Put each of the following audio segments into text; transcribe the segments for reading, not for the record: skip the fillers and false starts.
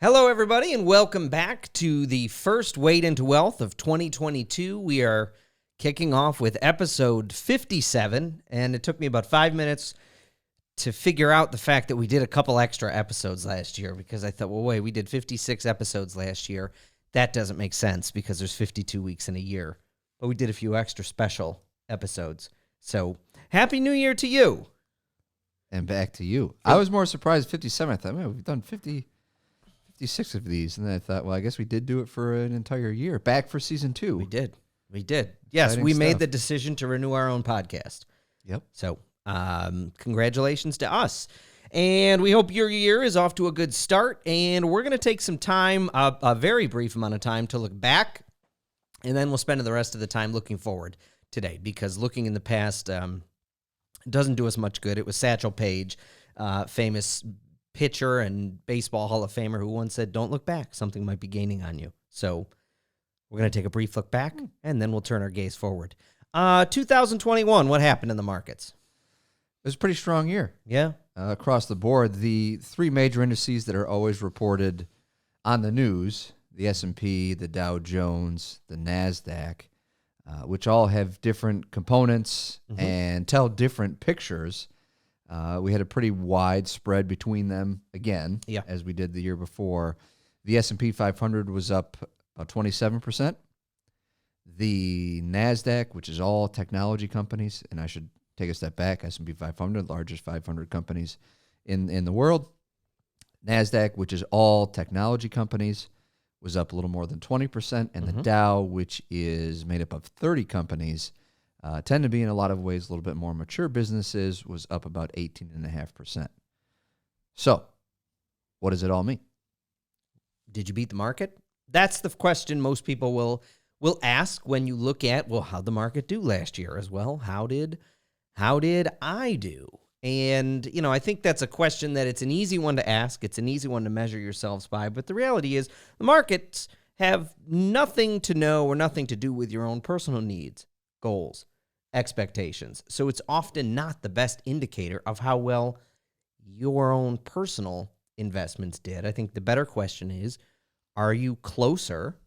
Hello, everybody, and welcome back to the first Wade into Wealth of 2022. We are kicking off with episode 57, and it took me about 5 minutes to figure out the fact that we did a couple extra episodes last year because I thought, well, wait, we did 56 episodes last year. That doesn't make sense because there's 52 weeks in a year, but we did a few extra special episodes. So, Happy New Year to you. And back to you. I was more surprised 57. I thought, man, we've done 56 of these. And then I thought, well, I guess we did do it for an entire year. Back for season 2. We did. Yes, Exciting we made stuff. the decision to renew our own podcast. Yep. So, congratulations to us. And we hope your year is off to a good start. And we're going to take some time, a very brief amount of time, to look back. And then we'll spend the rest of the time looking forward today. Because looking in the past doesn't do us much good. It was Satchel Paige, famous pitcher and baseball Hall of Famer, who once said, don't look back. Something might be gaining on you. So we're going to take a brief look back, and then we'll turn our gaze forward. 2021, what happened in the markets? It was a pretty strong year. Yeah. Across the board, the three major indices that are always reported on the news, the S&P, the Dow Jones, the NASDAQ, which all have different components and tell different pictures. We had a pretty wide spread between them again, as we did the year before. The S&P 500 was up about 27%. The NASDAQ, which is all technology companies, and I should take a step back, S&P 500, largest 500 companies in the world. NASDAQ, which is all technology companies, was up a little more than 20%, and the Dow, which is made up of 30 companies, tend to be in a lot of ways a little bit more mature businesses, was up about 18.5%. So, what does it all mean? Did you beat the market? That's the question most people will ask when you look at, well, how'd the market do last year as well? How did I do? And, I think that's a question that it's an easy one to ask. It's an easy one to measure yourselves by. But the reality is the markets have nothing to know or nothing to do with your own personal needs, goals, expectations. So it's often not the best indicator of how well your own personal investments did. I think the better question is, are you closer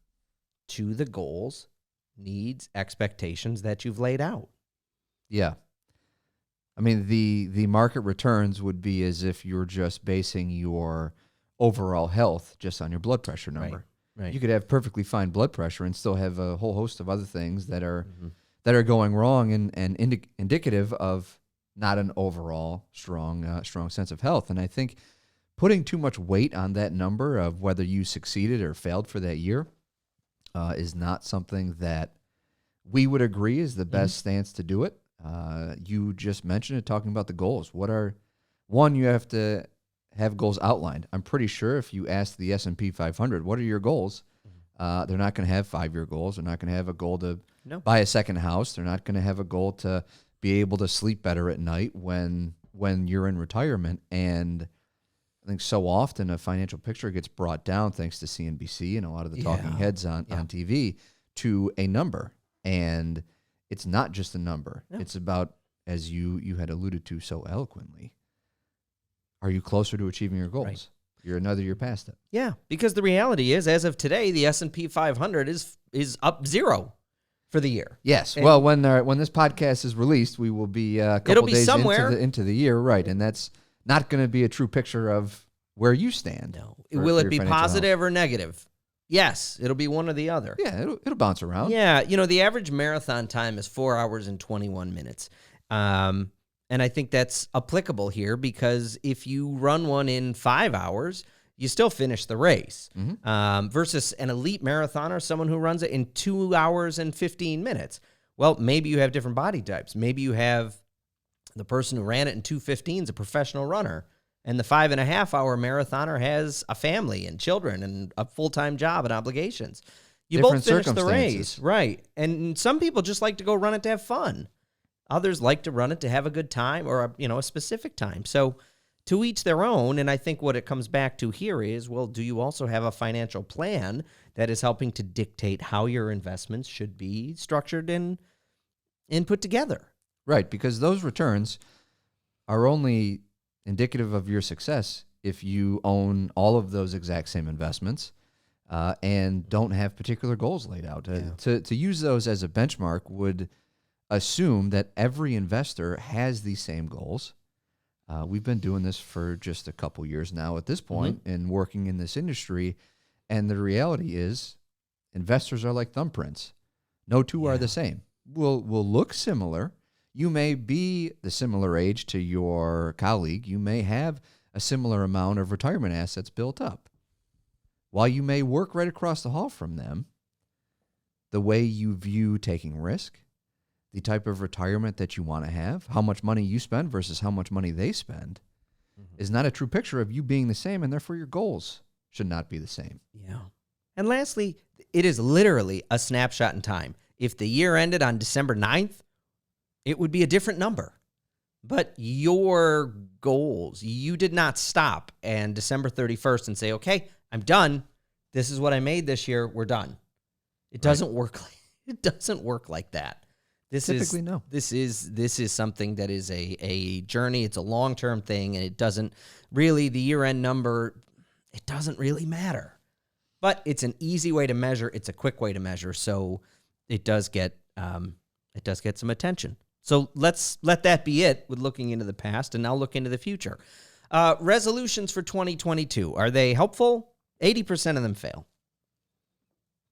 to the goals, needs, expectations that you've laid out? Yeah. I mean, the market returns would be as if you're just basing your overall health just on your blood pressure number. Right. You could have perfectly fine blood pressure and still have a whole host of other things that are going wrong and indicative of not an overall strong sense of health. And I think putting too much weight on that number of whether you succeeded or failed for that year is not something that we would agree is the best stance to do it. You just mentioned it, talking about the goals. You have to have goals outlined. I'm pretty sure if you ask the S&P 500, what are your goals? They're not going to have 5-year goals. They're not going to have a goal to buy a second house. They're not going to have a goal to be able to sleep better at night when you're in retirement. And I think so often a financial picture gets brought down, thanks to CNBC and a lot of the talking heads on TV, to a number. And it's not just a number. No. It's about, as you had alluded to so eloquently, are you closer to achieving your goals? Right. You're another year past it. Yeah, because the reality is, as of today, the S&P 500 is up 0 for the year. Yes. And well, when this podcast is released, we will be a couple days into the year, right? And that's not going to be a true picture of where you stand. No. Will it be positive or negative? Yes, it'll be one or the other. Yeah, it'll bounce around. Yeah, the average marathon time is 4 hours and 21 minutes. And I think that's applicable here because if you run one in 5 hours, you still finish the race. Versus an elite marathoner, someone who runs it in 2 hours and 15 minutes. Well, maybe you have different body types. Maybe you have the person who ran it in 2:15 is a professional runner. And the 5.5-hour marathoner has a family and children and a full-time job and obligations. You both finish the race, right? And some people just like to go run it to have fun. Others like to run it to have a good time or a specific time. So to each their own. And I think what it comes back to here is, well, do you also have a financial plan that is helping to dictate how your investments should be structured and put together? Right, because those returns are only indicative of your success if you own all of those exact same investments and don't have particular goals laid out. To use those as a benchmark would assume that every investor has these same goals. We've been doing this for just a couple years now at this point and working in this industry. And the reality is investors are like thumbprints. No two are the same. Will look similar. You may be the similar age to your colleague. You may have a similar amount of retirement assets built up. While you may work right across the hall from them, the way you view taking risk, the type of retirement that you want to have, how much money you spend versus how much money they spend, is not a true picture of you being the same, and therefore your goals should not be the same. Yeah. And lastly, it is literally a snapshot in time. If the year ended on December 9th, it would be a different number. But your goals, you did not stop and December 31st and say, okay, I'm done. This is what I made this year. We're done. It doesn't work. It doesn't work like that. Typically, no. This is something that is a journey. It's a long-term thing, and it doesn't really, the year-end number, it doesn't really matter. But it's an easy way to measure. It's a quick way to measure, so it does get some attention. So let's let that be it with looking into the past, and now look into the future. Resolutions for 2022, are they helpful? 80% of them fail.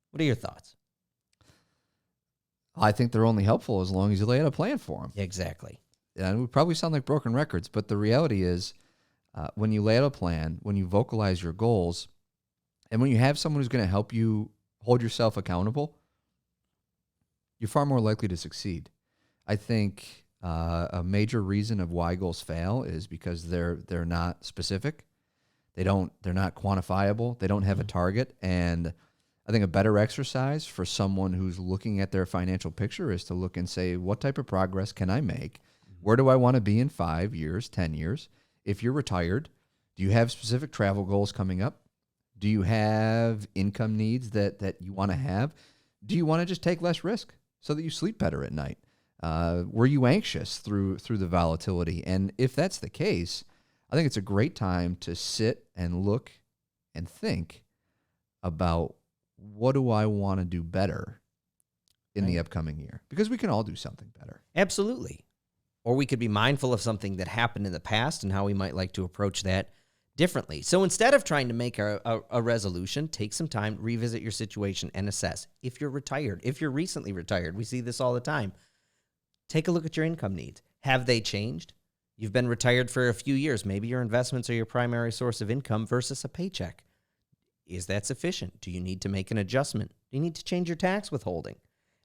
What are your thoughts? I think they're only helpful as long as you lay out a plan for them. Exactly. And we probably sound like broken records, but the reality is when you lay out a plan, when you vocalize your goals, and when you have someone who's going to help you hold yourself accountable, you're far more likely to succeed. I think a major reason of why goals fail is because they're not specific. They're not quantifiable. They don't have a target. And I think a better exercise for someone who's looking at their financial picture is to look and say, what type of progress can I make? Where do I want to be in 5 years, 10 years? If you're retired, do you have specific travel goals coming up? Do you have income needs that you want to have? Do you want to just take less risk so that you sleep better at night? Were you anxious through the volatility? And if that's the case, I think it's a great time to sit and look and think about, what do I want to do better in the upcoming year? Because we can all do something better. Absolutely. Or we could be mindful of something that happened in the past and how we might like to approach that differently. So instead of trying to make a resolution, take some time, revisit your situation, and assess. If you're retired, if you're recently retired, we see this all the time. Take a look at your income needs. Have they changed? You've been retired for a few years. Maybe your investments are your primary source of income versus a paycheck. Is that sufficient? Do you need to make an adjustment? Do you need to change your tax withholding?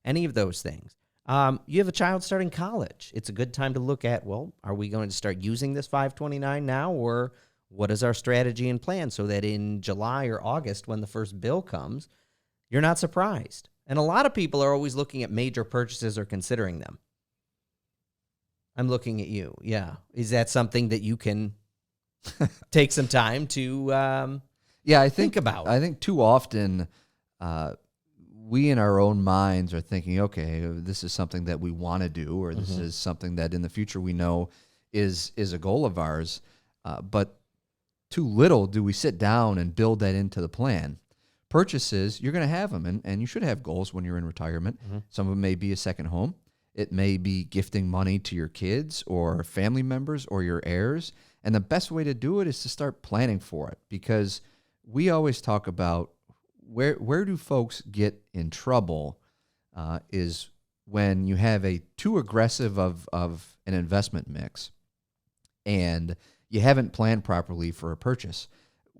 Any of those things. You have a child starting college. It's a good time to look at, well, are we going to start using this 529 now, or what is our strategy and plan so that in July or August, when the first bill comes, you're not surprised? And a lot of people are always looking at major purchases or considering them. I'm looking at you. Yeah. Is that something that you can take some time to I think about? I think too often we in our own minds are thinking, okay, this is something that we want to do, or this is something that in the future we know is a goal of ours. But too little do we sit down and build that into the plan. Purchases, you're going to have them, and you should have goals when you're in retirement. Some of them may be a second home. It may be gifting money to your kids or family members or your heirs. And the best way to do it is to start planning for it, because we always talk about where do folks get in trouble is when you have a too aggressive of an investment mix and you haven't planned properly for a purchase.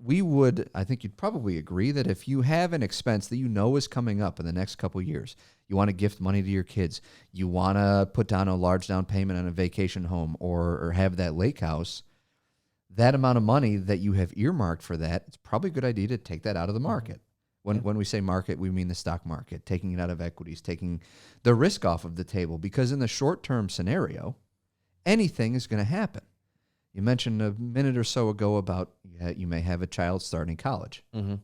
I think you'd probably agree that if you have an expense that you know is coming up in the next couple of years, you want to gift money to your kids, you want to put down a large down payment on a vacation home or have that lake house, that amount of money that you have earmarked for that, it's probably a good idea to take that out of the market. When we say market, we mean the stock market, taking it out of equities, taking the risk off of the table, because in the short-term scenario, anything is going to happen. You mentioned a minute or so ago about you may have a child starting college. Well,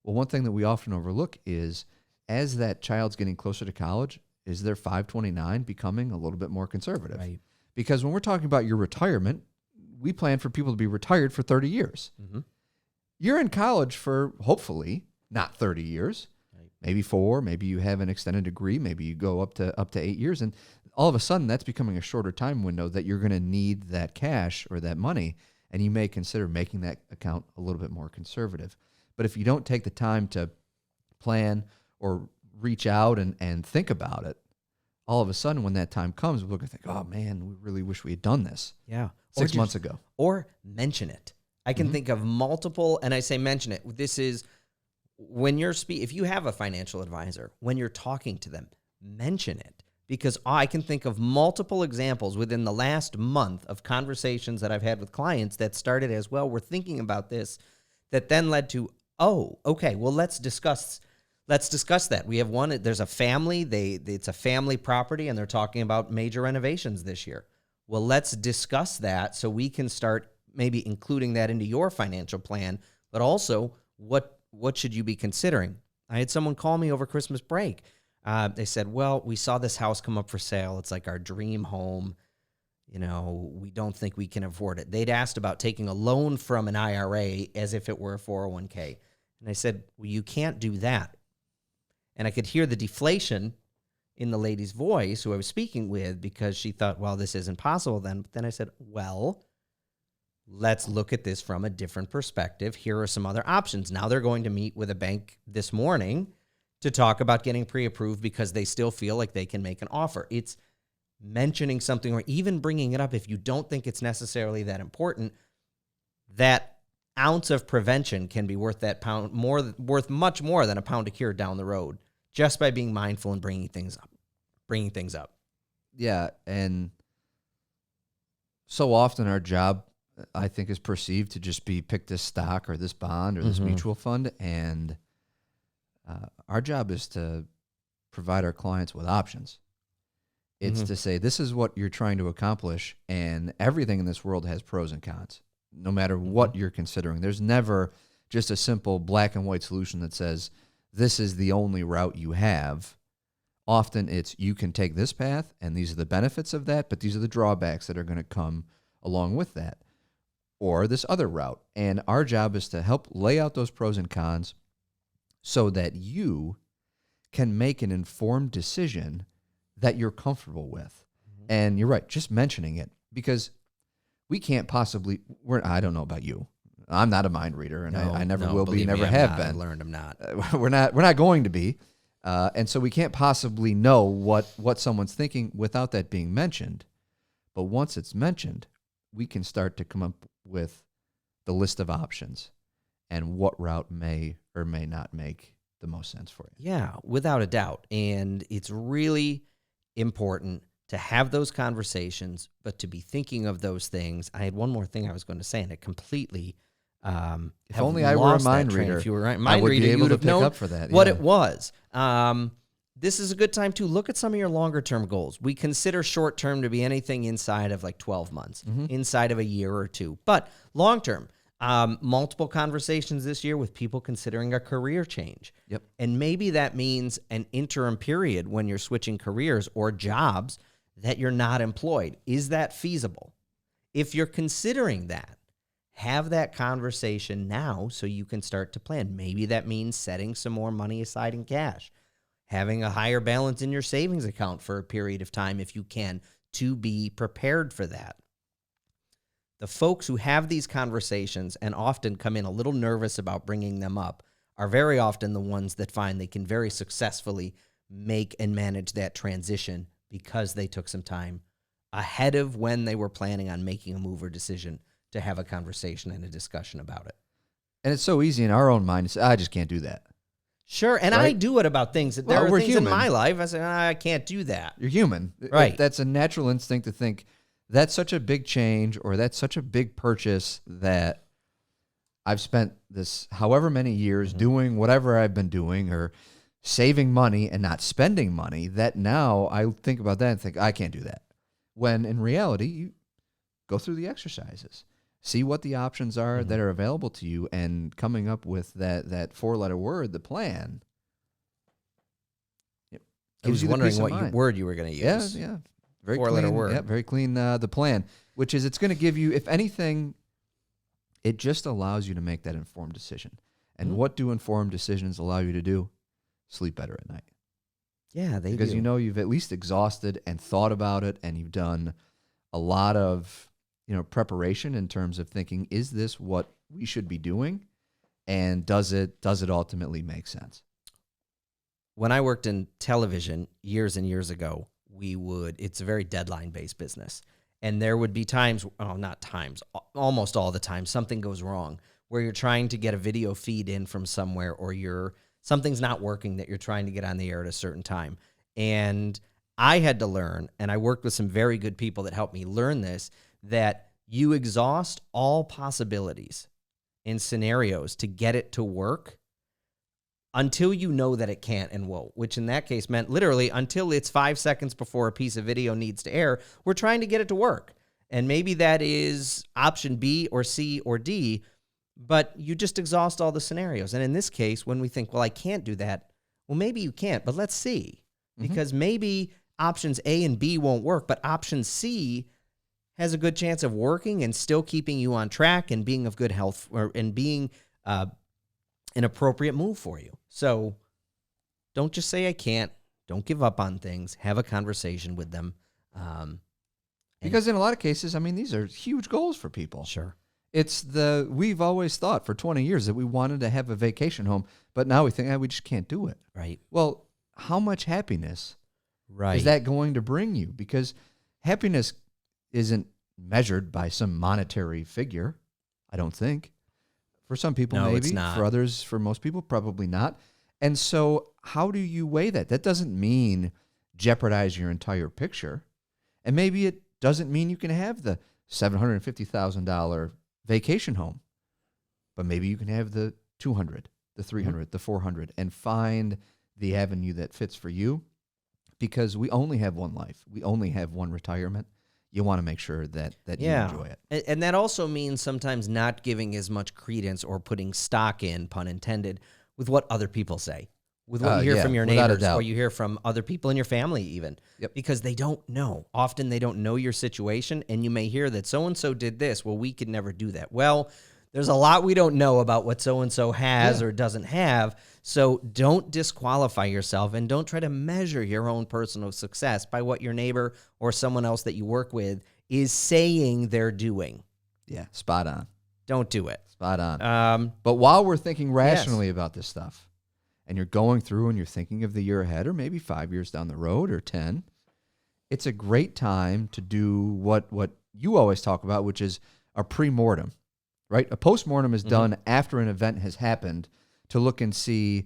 one thing that we often overlook is as that child's getting closer to college, is their 529 becoming a little bit more conservative? Right. Because when we're talking about your retirement, we plan for people to be retired for 30 years. Mm-hmm. You're in college for hopefully not 30 years, maybe 4, maybe you have an extended degree, maybe you go up to 8 years, and all of a sudden that's becoming a shorter time window that you're going to need that cash or that money, and you may consider making that account a little bit more conservative. But if you don't take the time to plan or reach out and think about it, all of a sudden when that time comes, we're going to think, oh man, we really wish we had done this. Yeah. 6 months ago. Or mention it. I can think of multiple, and I say mention it. This is when you're if you have a financial advisor, when you're talking to them, mention it. Because I can think of multiple examples within the last month of conversations that I've had with clients that started as, well, we're thinking about this, that then led to, oh, okay, well, let's discuss that. We have one, there's a family, it's a family property, and they're talking about major renovations this year. Well, let's discuss that so we can start maybe including that into your financial plan, but also what should you be considering? I had someone call me over Christmas break. They said, well, we saw this house come up for sale. It's like our dream home. You know, we don't think we can afford it. They'd asked about taking a loan from an IRA as if it were a 401k. And I said, well, you can't do that. And I could hear the deflation in the lady's voice who I was speaking with, because she thought, well, this isn't possible then. But then I said, well, let's look at this from a different perspective. Here are some other options. Now they're going to meet with a bank this morning to talk about getting pre-approved because they still feel like they can make an offer. It's mentioning something or even bringing it up if you don't think it's necessarily that important. That ounce of prevention can be worth that pound, worth much more than a pound of cure down the road, just by being mindful and bringing things up. Yeah, and so often our job, I think, is perceived to just be pick this stock or this bond or this mutual fund, and our job is to provide our clients with options. It's to say, this is what you're trying to accomplish, and everything in this world has pros and cons, no matter what you're considering. There's never just a simple black and white solution that says, this is the only route you have. Often it's, you can take this path, and these are the benefits of that, but these are the drawbacks that are going to come along with that. Or this other route. And our job is to help lay out those pros and cons so that you can make an informed decision that you're comfortable with. And you're right, just mentioning it, because we can't possibly, I don't know about you. I'm not a mind reader, and I never will be, never have been. I learned I'm not. We're not going to be. And so we can't possibly know what someone's thinking without that being mentioned. But once it's mentioned, we can start to come up with the list of options and what route may or may not make the most sense for you. Yeah, without a doubt. And it's really important to have those conversations, but to be thinking of those things. I had one more thing I was going to say, and it completely if only I were a mind reader, if you were I would be able to pick up for that. What it was. This is a good time to look at some of your longer term goals. We consider short term to be anything inside of like 12 months, inside of a year or two. But long term, multiple conversations this year with people considering a career change. Yep. And maybe that means an interim period when you're switching careers or jobs that you're not employed. Is that feasible? If you're considering that, have that conversation now so you can start to plan. Maybe that means setting some more money aside in cash, having a higher balance in your savings account for a period of time if you can, to be prepared for that. The folks who have these conversations and often come in a little nervous about bringing them up are very often the ones that find they can very successfully make and manage that transition because they took some time ahead of when they were planning on making a move or decision to have a conversation and a discussion about it. And it's so easy in our own mind to say, I just can't do that. Sure, and right? I do it about things. There are things human. In my life I say, I can't do that. You're human. Right. That's a natural instinct to think, that's such a big change or that's such a big purchase that I've spent this however many years doing whatever I've been doing or saving money and not spending money, that now I think about that and think, I can't do that. When in reality, you go through the exercises. See what the options are that are available to you, and coming up with that 4-letter word, the plan. I was wondering what word you were going to use. Yeah. Very 4-letter clean. word. Yeah, very clean. The plan, which is it's going to give you, if anything, it just allows you to make that informed decision. And what do informed decisions allow you to do? Sleep better at night. Yeah, they Because do. you know you've at least exhausted and thought about it, and you've done a lot of preparation in terms of thinking, is this what we should be doing? And does it ultimately make sense? When I worked in television years and years ago, it's a very deadline-based business. And there would be times, not times, almost all the time, something goes wrong where you're trying to get a video feed in from somewhere, or something's not working that you're trying to get on the air at a certain time. And I had to learn, and I worked with some very good people that helped me learn this, that you exhaust all possibilities in scenarios to get it to work until you know that it can't and won't, which in that case meant literally until it's 5 seconds before a piece of video needs to air, we're trying to get it to work. And maybe that is option B or C or D, but you just exhaust all the scenarios. And in this case, when we think, well, I can't do that, well, maybe you can't, but let's see. Because maybe options A and B won't work, but option C has a good chance of working and still keeping you on track and being of good health and being an appropriate move for you. So don't just say I can't. Don't give up on things. Have a conversation with them. Because in a lot of cases, these are huge goals for people. Sure. We've always thought for 20 years that we wanted to have a vacation home, but now we think, we just can't do it. Right. Well, how much happiness is that going to bring you? Because happiness isn't measured by some monetary figure, I don't think. For some people, No, maybe. it's not. For others, for most people, probably not. And so how do you weigh that? That doesn't mean jeopardize your entire picture. And maybe it doesn't mean you can have the $750,000 vacation home. But maybe you can have the 200, the 300, the 400, and find the avenue that fits for you. Because we only have one life. We only have one retirement. You want to make sure that you enjoy it. And that also means sometimes not giving as much credence or putting stock in, pun intended, with what other people say, with what you hear from your neighbors or you hear from other people in your family even. Yep. Because they don't know. Often they don't know your situation, and you may hear that so-and-so did this. Well, we could never do that. Well, there's a lot we don't know about what so-and-so has or doesn't have. So don't disqualify yourself and don't try to measure your own personal success by what your neighbor or someone else that you work with is saying they're doing. Yeah, spot on. Don't do it. Spot on. But while we're thinking rationally about this stuff, and you're going through and you're thinking of the year ahead or maybe 5 years down the road or 10, it's a great time to do what you always talk about, which is a pre-mortem. Right? A postmortem is done after an event has happened to look and see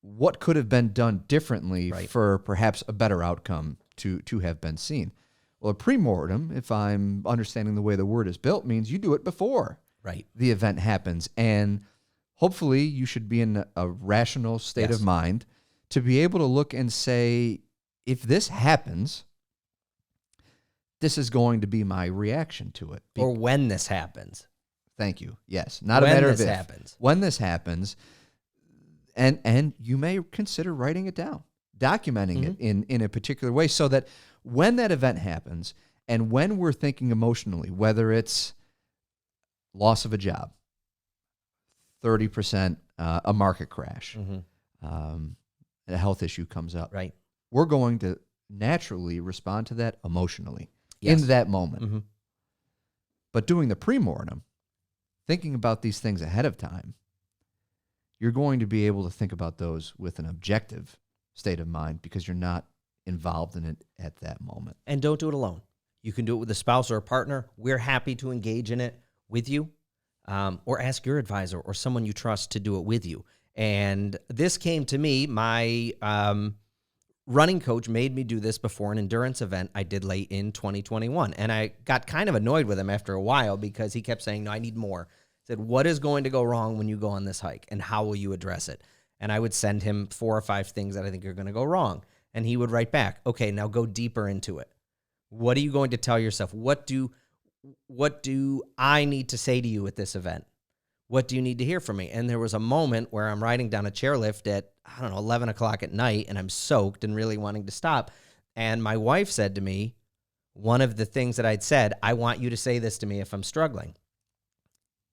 what could have been done differently for perhaps a better outcome to have been seen. Well, a premortem, if I'm understanding the way the word is built, means you do it before the event happens. And hopefully you should be in a rational state of mind to be able to look and say, if this happens, this is going to be my reaction to it. Or when this happens. Thank you. Yes. Not a matter of if. Happens. When this happens, and you may consider writing it down, documenting it in a particular way so that when that event happens and when we're thinking emotionally, whether it's loss of a job, 30%, a market crash, a health issue comes up, we're going to naturally respond to that emotionally in that moment. But doing the premortem, thinking about these things ahead of time, you're going to be able to think about those with an objective state of mind because you're not involved in it at that moment. And don't do it alone. You can do it with a spouse or a partner. We're happy to engage in it with you, or ask your advisor or someone you trust to do it with you. And this came to me. My running coach made me do this before an endurance event I did late in 2021. And I got kind of annoyed with him after a while because he kept saying, no, I need more. I said, what is going to go wrong when you go on this hike and how will you address it? And I would send him 4 or 5 things that I think are going to go wrong. And he would write back, okay, now go deeper into it. What are you going to tell yourself? What do I need to say to you at this event? What do you need to hear from me? And there was a moment where I'm riding down a chairlift at, 11 o'clock at night, and I'm soaked and really wanting to stop. And my wife said to me, one of the things that I'd said, I want you to say this to me if I'm struggling.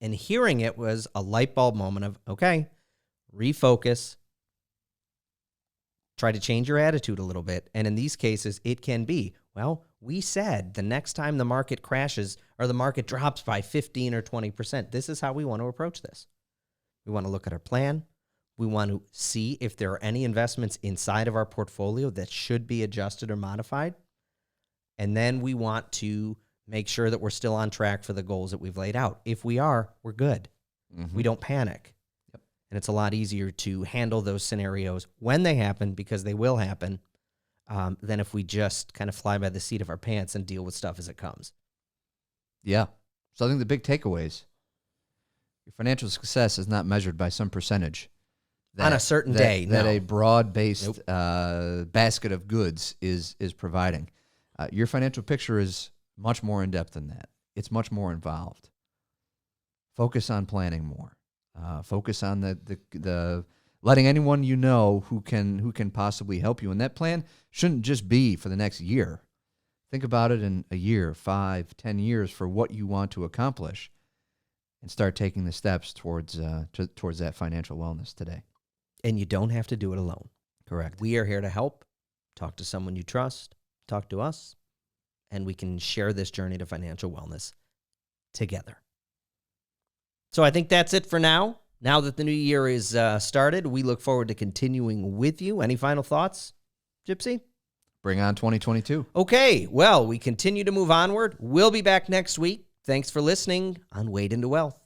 And hearing it was a light bulb moment of, okay, refocus, try to change your attitude a little bit. And in these cases, it can be, well, we said the next time the market crashes or the market drops by 15 or 20%, this is how we want to approach this. We want to look at our plan. We want to see if there are any investments inside of our portfolio that should be adjusted or modified. And then we want to make sure that we're still on track for the goals that we've laid out. If we are, we're good. We don't panic. Yep. And it's a lot easier to handle those scenarios when they happen, because they will happen, than if we just kind of fly by the seat of our pants and deal with stuff as it comes. Yeah. So I think the big takeaways, your financial success is not measured by some percentage. On a certain day, that no. a broad-based basket of goods is providing. Your financial picture is much more in-depth than that. It's much more involved. Focus on planning more. Focus on the letting anyone you know who can possibly help you. And that plan shouldn't just be for the next year. Think about it in a year, 5, 10 years for what you want to accomplish, and start taking the steps towards that financial wellness today. And you don't have to do it alone. Correct. We are here to help. Talk to someone you trust. Talk to us. And we can share this journey to financial wellness together. So I think that's it for now. Now that the new year is started, we look forward to continuing with you. Any final thoughts, Gypsy? Bring on 2022. Okay, well, we continue to move onward. We'll be back next week. Thanks for listening on Wade into Wealth.